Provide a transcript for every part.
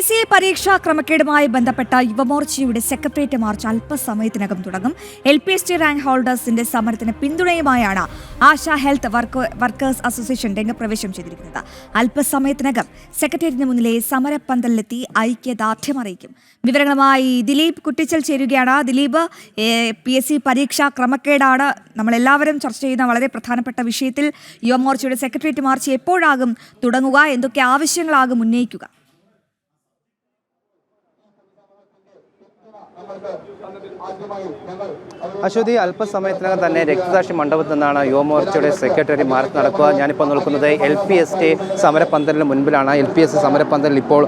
PSC പരീക്ഷാ ക്രമക്കേടുമായി ബന്ധപ്പെട്ട യുവമോർച്ചയുടെ secretariat March അല്പസമയത്തിനകം തുടങ്ങും. LPST റാങ്ക് ഹോൾഡേഴ്സിന്റെ സമരത്തിന് പിന്തുണയുമായാണ് ആശാ ഹെൽത്ത് വർക്കേഴ്സ് അസോസിയേഷൻ രംഗപ്രവേശം ചെയ്തിരിക്കുന്നത്. അല്പസമയത്തിനകം സെക്രട്ടേറിയറ്റിന് മുന്നിലെ സമരപ്പന്തലിലെത്തി ഐക്യദാർഢ്യം അറിയിക്കും. വിവരങ്ങളുമായി ദിലീപ് കുട്ടിച്ചൽ ചേരുകയാണ്. ദിലീപ്, PSC പരീക്ഷാ ക്രമക്കേടാണ് നമ്മളെല്ലാവരും ചർച്ച ചെയ്യുന്ന വളരെ പ്രധാനപ്പെട്ട വിഷയത്തിൽ യുവമോർച്ചയുടെ സെക്രട്ടേറിയറ്റ് മാർച്ച് എപ്പോഴാകും തുടങ്ങുക? എന്തൊക്കെ ആവശ്യങ്ങളാകും ഉന്നയിക്കുക? അശ്വതി, അല്പസമയത്തിനകം തന്നെ രക്തസാക്ഷി മണ്ഡപത്തിൽ നിന്നാണ് യുവമോർച്ചയുടെ സെക്രട്ടറി മാർച്ച് നടക്കുക. ഞാനിപ്പോൾ നിൽക്കുന്നത് LPST സമരപ്പന്തലിന് മുൻപിലാണ്. LPST സമരപ്പന്തലിൽ ഇപ്പോൾ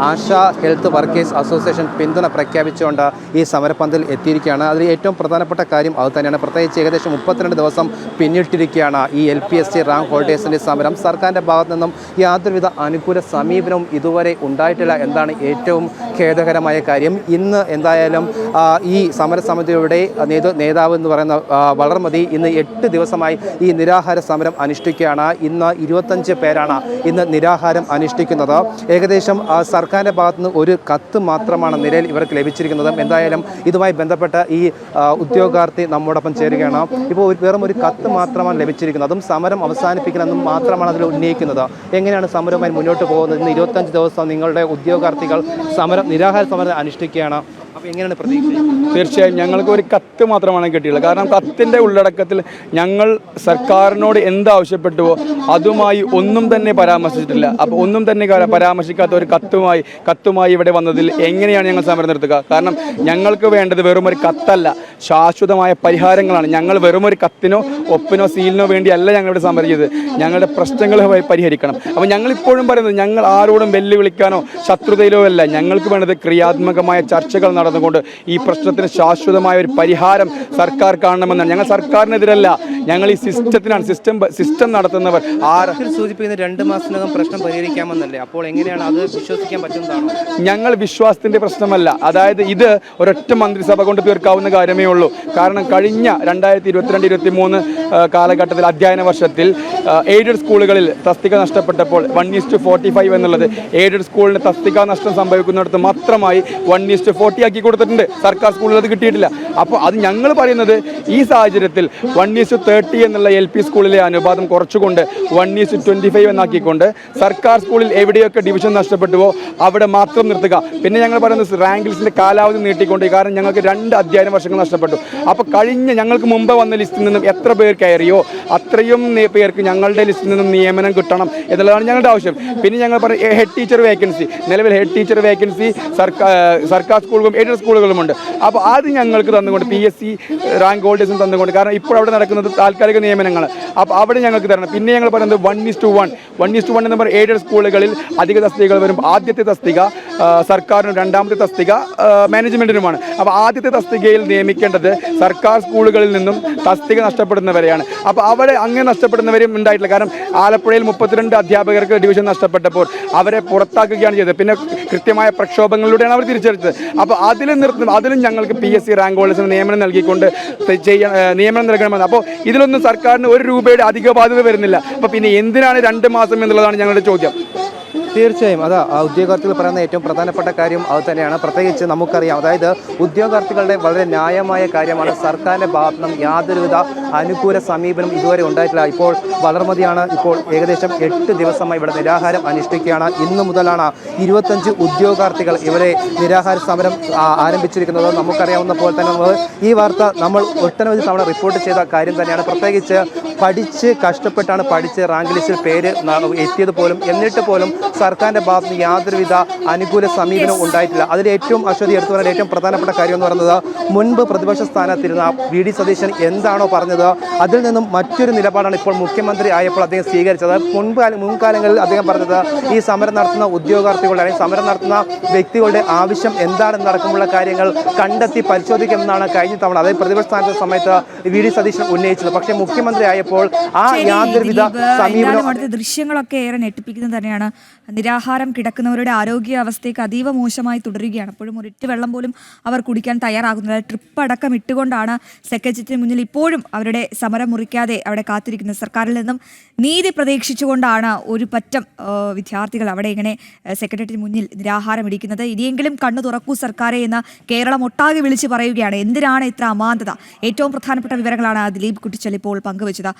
ആശാ ഹെൽത്ത് വർക്കേഴ്സ് അസോസിയേഷൻ പിന്തുണ പ്രഖ്യാപിച്ചുകൊണ്ട് ഈ സമരപ്പന്തലിൽ എത്തിയിരിക്കുകയാണ്. അതിൽ ഏറ്റവും പ്രധാനപ്പെട്ട കാര്യം അത് തന്നെയാണ്. പ്രത്യേകിച്ച് ഏകദേശം 32 ദിവസം പിന്നിട്ടിരിക്കുകയാണ് ഈ LPST റാങ്ക് ഹോൾഡേഴ്സിൻ്റെ സമരം. സർക്കാരിൻ്റെ ഭാഗത്തു നിന്നും യാതൊരുവിധ അനുകൂല സമീപനവും ഇതുവരെ ഉണ്ടായിട്ടില്ല എന്താണ് ഏറ്റവും ഖേദകരമായ കാര്യം. ഇന്ന് എന്തായാലും ഈ സമരസമിതിയുടെ നേതാവ് എന്ന് പറയുന്ന വളർമതി ഇന്ന് 8 ദിവസമായി ഈ നിരാഹാര സമരം അനുഷ്ഠിക്കുകയാണ്. ഇന്ന് 25 പേരാണ് ഇന്ന് നിരാഹാരം അനുഷ്ഠിക്കുന്നത്. ഏകദേശം സർക്കാരിൻ്റെ ഭാഗത്തുനിന്ന് ഒരു കത്ത് മാത്രമാണ് നിലയിൽ ഇവർക്ക് ലഭിച്ചിരിക്കുന്നത്. എന്തായാലും ഇതുമായി ബന്ധപ്പെട്ട ഈ ഉദ്യോഗാർത്ഥി നമ്മോടൊപ്പം ചേരുകയാണ്. ഇപ്പോൾ വെറും ഒരു കത്ത് മാത്രമാണ് ലഭിച്ചിരിക്കുന്നത്. അതും സമരം അവസാനിപ്പിക്കണമെന്നും മാത്രമാണ് അതിൽ ഉന്നയിക്കുന്നത്. എങ്ങനെയാണ് സമരവുമായി മുന്നോട്ട് പോകുന്നത്? ഇന്ന് 25 ദിവസം നിങ്ങളുടെ ഉദ്യോഗാർത്ഥികൾ നിരാഹാര സമരം അനുഷ്ഠിക്കുകയാണ്. അപ്പോൾ എങ്ങനെയാണ് പ്രതീക്ഷ? തീർച്ചയായും ഞങ്ങൾക്ക് ഒരു കത്ത് മാത്രമാണ് കിട്ടിയുള്ളത്. കാരണം കത്തിൻ്റെ ഉള്ളടക്കത്തിൽ ഞങ്ങൾ സർക്കാരിനോട് എന്താവശ്യപ്പെട്ടുവോ അതുമായി ഒന്നും തന്നെ പരാമർശിച്ചിട്ടില്ല. അപ്പോൾ ഒന്നും തന്നെ പരാമർശിക്കാത്ത ഒരു കത്തുമായി ഇവിടെ വന്നതിൽ എങ്ങനെയാണ് ഞങ്ങൾ സമരം നിർത്തുക? കാരണം ഞങ്ങൾക്ക് വേണ്ടത് വെറും ഒരു കത്തല്ല, ശാശ്വതമായ പരിഹാരങ്ങളാണ്. ഞങ്ങൾ വെറും ഒരു കത്തിനോ ഒപ്പിനോ സീലിനോ വേണ്ടിയല്ല ഞങ്ങളിവിടെ സമരം ചെയ്തത്. ഞങ്ങളുടെ പ്രശ്നങ്ങൾ പരിഹരിക്കണം. അപ്പോൾ ഞങ്ങളിപ്പോഴും പറയുന്നത് ഞങ്ങൾ ആരോടും വെല്ലുവിളിക്കാനോ ശത്രുതയിലോ അല്ല. ഞങ്ങൾക്ക് വേണ്ടത് ക്രിയാത്മകമായ ചർച്ചകൾ നടന്നുകൊണ്ട് ഈ പ്രശ്നത്തിന് ശാശ്വതമായ ഒരു പരിഹാരം സർക്കാർ കാണണമെന്നാണ്. ഞങ്ങൾ സർക്കാരിനെതിരല്ല, ഞങ്ങൾ ഈ സിസ്റ്റത്തിനാണ്. സിസ്റ്റം നടത്തുന്നവർ സൂചിപ്പിക്കുന്ന 2 മാസത്തിനകം പ്രശ്നം പരിഹരിക്കാമെന്നല്ലേ? അപ്പോൾ എങ്ങനെയാണ് അത് വിശ്വസിക്കാൻ പറ്റുന്നതാണ്? ഞങ്ങൾ വിശ്വാസത്തിന്റെ പ്രശ്നമല്ല. അതായത് ഇത് ഒരൊറ്റ മന്ത്രിസഭ കൊണ്ട് തീർക്കാവുന്ന കാര്യമേ ഉള്ളൂ. കാരണം കഴിഞ്ഞ 2022-23 കാലഘട്ടത്തിൽ അധ്യയന വർഷത്തിൽ എയ്ഡഡ് സ്കൂളുകളിൽ തസ്തിക നഷ്ടപ്പെട്ടപ്പോൾ 1:45 എന്നുള്ളത് എയ്ഡഡ് സ്കൂളിന് തസ്തിക നഷ്ടം സംഭവിക്കുന്നിടത്ത് മാത്രമായി 1:40 ആക്കി കൊടുത്തിട്ടുണ്ട്. സർക്കാർ സ്കൂളിൽ അത് കിട്ടിയിട്ടില്ല. അപ്പോൾ അത് ഞങ്ങൾ പറയുന്നത് ഈ സാഹചര്യത്തിൽ 1:30 എന്നുള്ള LP സ്കൂളിലെ അനുപാതം കുറച്ചുകൊണ്ട് 1:25 എന്നാക്കിക്കൊണ്ട് സർക്കാർ സ്കൂളിൽ എവിടെയൊക്കെ ഡിവിഷൻ നഷ്ടപ്പെട്ടുവോ അവിടെ മാത്രം നിർത്തുക. പിന്നെ ഞങ്ങൾ പറയുന്നത് റാങ്ക് ലിസ്റ്റിൻ്റെ കാലാവധി നീട്ടിക്കൊണ്ട്, കാരണം ഞങ്ങൾക്ക് 2 അധ്യയന വർഷങ്ങൾ നഷ്ടപ്പെട്ടു. അപ്പോൾ ഞങ്ങൾക്ക് മുമ്പ് വന്ന ലിസ്റ്റിൽ നിന്നും എത്ര പേർ കയറിയോ അത്രയും പേർക്ക് ഞങ്ങളുടെ ലിസ്റ്റിൽ നിന്നും നിയമനം കിട്ടണം എന്നുള്ളതാണ് ഞങ്ങളുടെ ആവശ്യം. പിന്നെ ഞങ്ങൾ പറയും ഹെഡ് ടീച്ചർ വേക്കൻസി, നിലവിൽ ഹെഡ് ടീച്ചർ വേക്കൻസി സർക്കാർ സ്കൂളുകളും എയ്ഡഡ് സ്കൂളുകളുമുണ്ട്. അപ്പോൾ അത് ഞങ്ങൾക്ക് തന്നുകൊണ്ട് PSC റാങ്ക് ഹോൾഡേഴ്സിന് തന്നുകൊണ്ട്, കാരണം ഇപ്പോൾ അവിടെ നടക്കുന്നത് താൽക്കാലിക നിയമനങ്ങൾ, അപ്പോൾ അവിടെ ഞങ്ങൾക്ക് തരണം. പിന്നെ ഞങ്ങൾ പറയുന്നത് 1:1 എന്ന് പറയുന്ന എയ്ഡഡ് സ്കൂളുകളിൽ അധിക തസ്തികകൾ വരും. ആദ്യത്തെ തസ്തിക സർക്കാരിനും രണ്ടാമത്തെ തസ്തിക മാനേജ്മെൻറ്റിനുമാണ്. അപ്പോൾ ആദ്യത്തെ തസ്തികയിൽ നിയമിക്കേണ്ടത് സർക്കാർ സ്കൂളുകളിൽ നിന്നും തസ്തിക നഷ്ടപ്പെടുന്നവരെയാണ്. അപ്പോൾ അവിടെ അങ്ങനെ നഷ്ടപ്പെടുന്നവരും ഉണ്ടായിട്ടില്ല. കാരണം ആലപ്പുഴയിൽ 32 അധ്യാപകർക്ക് ഡിവിഷൻ നഷ്ടപ്പെട്ടപ്പോൾ അവരെ പുറത്താക്കുകയാണ് ചെയ്തത്. പിന്നെ കൃത്യമായ പ്രക്ഷോഭങ്ങളിലൂടെയാണ് അവർ തിരിച്ചെടുത്തത്. അപ്പോൾ അതിലും ഞങ്ങൾക്ക് PSC റാങ്ക് ഹോൾഡേഴ്സിന് നിയമനം നൽകിക്കൊണ്ട് നിയമനം നൽകണമെന്ന്. അപ്പോൾ ഇതിലൊന്നും സർക്കാരിന് 1 രൂപയുടെ അധിക ബാധ്യത വരുന്നില്ല. അപ്പോൾ പിന്നെ എന്തിനാണ് 2 മാസം എന്നുള്ളതാണ് ഞങ്ങളുടെ ചോദ്യം. തീർച്ചയായും ഉദ്യോഗാർത്ഥികൾ പറയുന്ന ഏറ്റവും പ്രധാനപ്പെട്ട കാര്യം അത് തന്നെയാണ്. പ്രത്യേകിച്ച് നമുക്കറിയാം, അതായത് ഉദ്യോഗാർത്ഥികളുടെ വളരെ ന്യായമായ കാര്യമാണ്. സർക്കാരിൻ്റെ ഭാഗത്തു നിന്നും യാതൊരുവിധ അനുകൂല സമീപനം ഇതുവരെ ഉണ്ടായിട്ടില്ല. ഇപ്പോൾ വളർമതിയാണ് ഇപ്പോൾ ഏകദേശം 8 ദിവസമായി ഇവിടെ നിരാഹാരം അനുഷ്ഠിക്കുകയാണ്. ഇന്നു മുതലാണ് 25 ഉദ്യോഗാർത്ഥികൾ ഇവരെ നിരാഹാര സമരം ആരംഭിച്ചിരിക്കുന്നത്. നമുക്കറിയാവുന്ന പോലെ തന്നെ ഈ വാർത്ത നമ്മൾ ഒട്ടനവധി തവണ റിപ്പോർട്ട് ചെയ്ത കാര്യം തന്നെയാണ്. പ്രത്യേകിച്ച് കഷ്ടപ്പെട്ടാണ് പഠിച്ച് റാങ്ക് ലിസ്റ്റിൽ പേര് എത്തിയത് പോലും, എന്നിട്ട് പോലും സർക്കാരിൻ്റെ ഭാഗത്ത് നിന്ന് യാതൊരുവിധ അനുകൂല സമീപനവും ഉണ്ടായിട്ടില്ല. അതിൽ ഏറ്റവും എടുത്തു പറയാൻ ഏറ്റവും പ്രധാനപ്പെട്ട കാര്യം എന്ന് പറയുന്നത്, മുൻപ് പ്രതിപക്ഷ സ്ഥാനത്തിരുന്ന VD സതീശൻ എന്താണോ പറഞ്ഞത് അതിൽ നിന്നും മറ്റൊരു നിലപാടാണ് ഇപ്പോൾ മുഖ്യമന്ത്രി ആയപ്പോൾ അദ്ദേഹം സ്വീകരിച്ചത്. മുൻകാലങ്ങളിൽ അദ്ദേഹം പറഞ്ഞത് ഈ സമരം നടത്തുന്ന ഉദ്യോഗാർത്ഥികളുടെ അല്ലെങ്കിൽ സമരം നടത്തുന്ന വ്യക്തികളുടെ ആവശ്യം എന്താണെന്ന് അടക്കമുള്ള കാര്യങ്ങൾ കണ്ടെത്തി പരിശോധിക്കുമെന്നാണ് കഴിഞ്ഞ തവണ, അതായത് പ്രതിപക്ഷ സ്ഥാനത്തെ സമയത്ത് VD സതീശൻ ഉന്നയിച്ചത്. പക്ഷേ മുഖ്യമന്ത്രി ആയപ്പോൾ യാതൊരുവിധ സമീപനം. ദൃശ്യങ്ങളൊക്കെ ഏറെ ഞെട്ടിപ്പിക്കുന്നത് തന്നെയാണ്. നിരാഹാരം കിടക്കുന്നവരുടെ ആരോഗ്യാവസ്ഥയ്ക്ക് അതീവ മോശമായി തുടരുകയാണ്. അപ്പോഴും ഒരിറ്റ് വെള്ളം പോലും അവർ കുടിക്കാൻ തയ്യാറാകുന്നില്ല. ട്രിപ്പ് അടക്കം ഇട്ടുകൊണ്ടാണ് സെക്രട്ടേറിയറ്റിന് മുന്നിൽ ഇപ്പോഴും അവരുടെ സമരം മുറിക്കാതെ അവിടെ കാത്തിരിക്കുന്നത്. സർക്കാരിൽ നിന്നും നീതി പ്രതീക്ഷിച്ചുകൊണ്ടാണ് ഒരു പറ്റം വിദ്യാർത്ഥികൾ അവിടെ ഇങ്ങനെ സെക്രട്ടേറിയറ്റിന് മുന്നിൽ നിരാഹാരം ഇടിക്കുന്നത്. ഇനിയെങ്കിലും കണ്ണു തുറക്കൂ സർക്കാരെ എന്ന് കേരളം ഒട്ടാകെ വിളിച്ച് പറയുകയാണ്. എന്തിനാണ് ഇത്ര അമാന്തത? ഏറ്റവും പ്രധാനപ്പെട്ട വിവരങ്ങളാണ് ദിലീപ് കുറ്റിച്ചൽ ഇപ്പോൾ പങ്കുവച്ചത്.